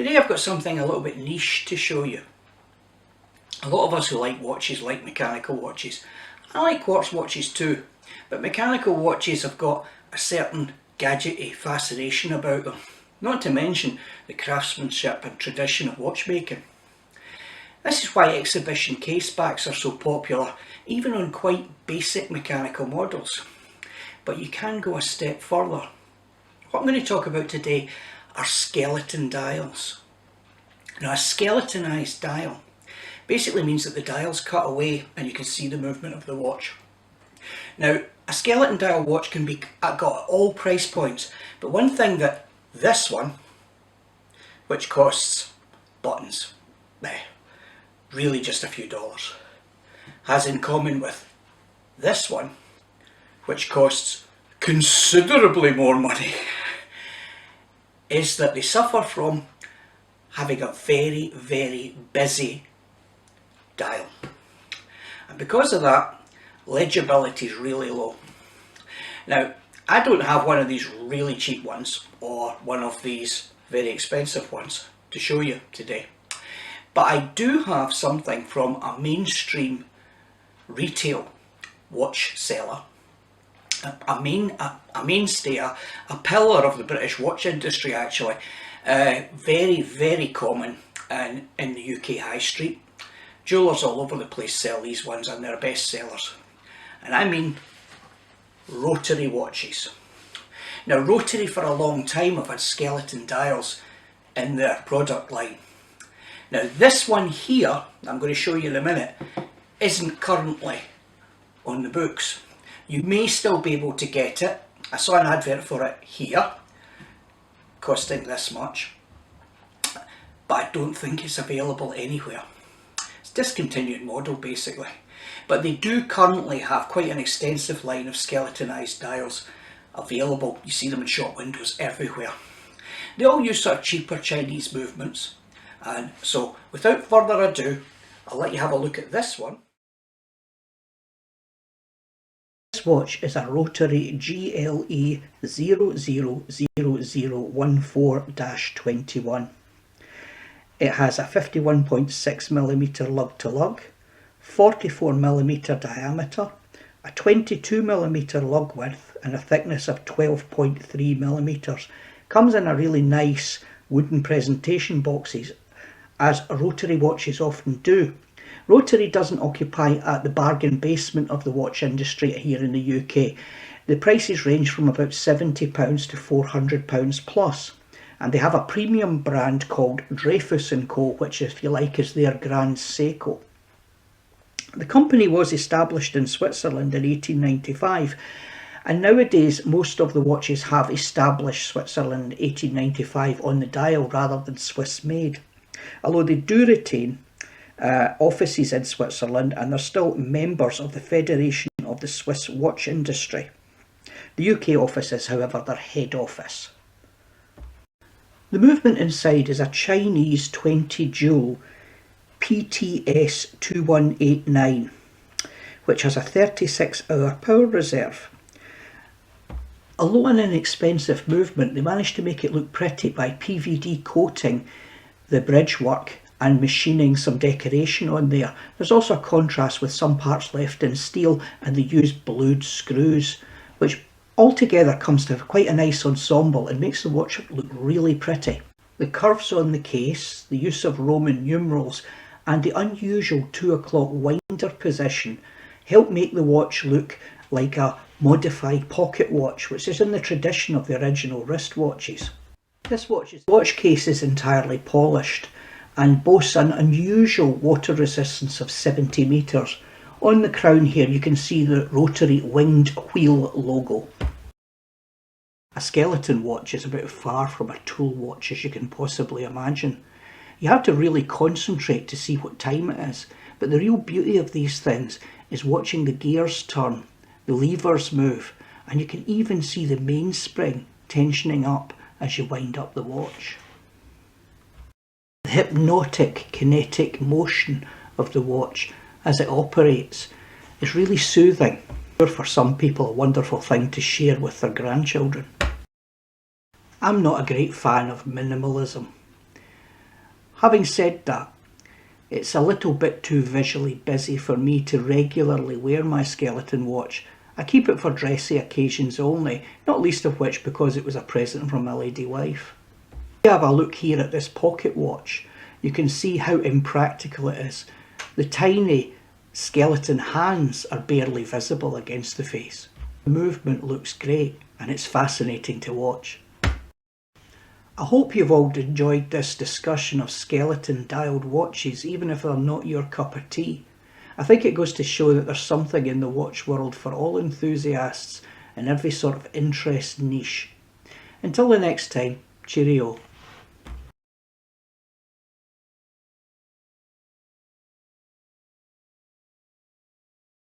Today I've got something a little bit niche to show you. A lot of us who like watches like mechanical watches. I like quartz watches too, but mechanical watches have got a certain gadgety fascination about them, not to mention the craftsmanship and tradition of watchmaking. This is why exhibition case backs are so popular, even on quite basic mechanical models. But you can go a step further. What I'm going to talk about today are skeleton dials. Now, a skeletonized dial basically means that the dial's cut away and you can see the movement of the watch. Now, a skeleton dial watch can be got at all price points, but one thing that this one, which costs buttons, really just a few dollars, has in common with this one, which costs considerably more money, is that they suffer from having a very, very busy dial. And because of that, legibility is really low. Now, I don't have one of these really cheap ones or one of these very expensive ones to show you today. But I do have something from a mainstream retail watch seller, a mainstay, a pillar of the British watch industry actually, very, very common in the UK high street. Jewellers all over the place sell these ones and they're best sellers. And I mean Rotary watches. Now, Rotary for a long time have had skeleton dials in their product line. Now, this one here, I'm going to show you in a minute, isn't currently on the books. You may still be able to get it. I saw an advert for it here, costing this much, but I don't think it's available anywhere. It's a discontinued model basically, but they do currently have quite an extensive line of skeletonized dials available. You see them in shop windows everywhere. They all use sort of cheaper Chinese movements, and so without further ado, I'll let you have a look at this one. This watch is a Rotary GLE000014-21. It has a 51.6mm lug to lug, 44mm diameter, a 22mm lug width and a thickness of 12.3mm. Comes in a really nice wooden presentation boxes, as Rotary watches often do. Rotary doesn't occupy at the bargain basement of the watch industry here in the UK. The prices range from about £70 to £400 plus, and they have a premium brand called Dreyfus & Co, which, if you like, is their Grand Seiko. The company was established in Switzerland in 1895, and nowadays most of the watches have established Switzerland 1895 on the dial rather than Swiss made, although they do retain offices in Switzerland, and they're still members of the Federation of the Swiss Watch Industry. The UK office is, however, their head office. The movement inside is a Chinese 20 joule PTS 2189, which has a 36-hour power reserve. Although an inexpensive movement, they managed to make it look pretty by PVD coating the bridge work and machining some decoration on there. There's also a contrast with some parts left in steel, and they use blued screws, which altogether comes to quite a nice ensemble and makes the watch look really pretty. The curves on the case, the use of Roman numerals, and the unusual 2 o'clock winder position help make the watch look like a modified pocket watch, which is in the tradition of the original wristwatches. This watch case is entirely polished and boasts an unusual water resistance of 70 metres. On the crown here you can see the Rotary winged wheel logo. A skeleton watch is about as far from a tool watch as you can possibly imagine. You have to really concentrate to see what time it is, but the real beauty of these things is watching the gears turn, the levers move, and you can even see the mainspring tensioning up as you wind up the watch. The hypnotic kinetic motion of the watch as it operates is really soothing. For some people, a wonderful thing to share with their grandchildren. I'm not a great fan of minimalism. Having said that, it's a little bit too visually busy for me to regularly wear my skeleton watch. I keep it for dressy occasions only, not least of which because it was a present from my lady wife. If you have a look here at this pocket watch, you can see how impractical it is. The tiny skeleton hands are barely visible against the face. The movement looks great and it's fascinating to watch. I hope you've all enjoyed this discussion of skeleton dialed watches, even if they're not your cup of tea. I think it goes to show that there's something in the watch world for all enthusiasts in every sort of interest niche. Until the next time, cheerio.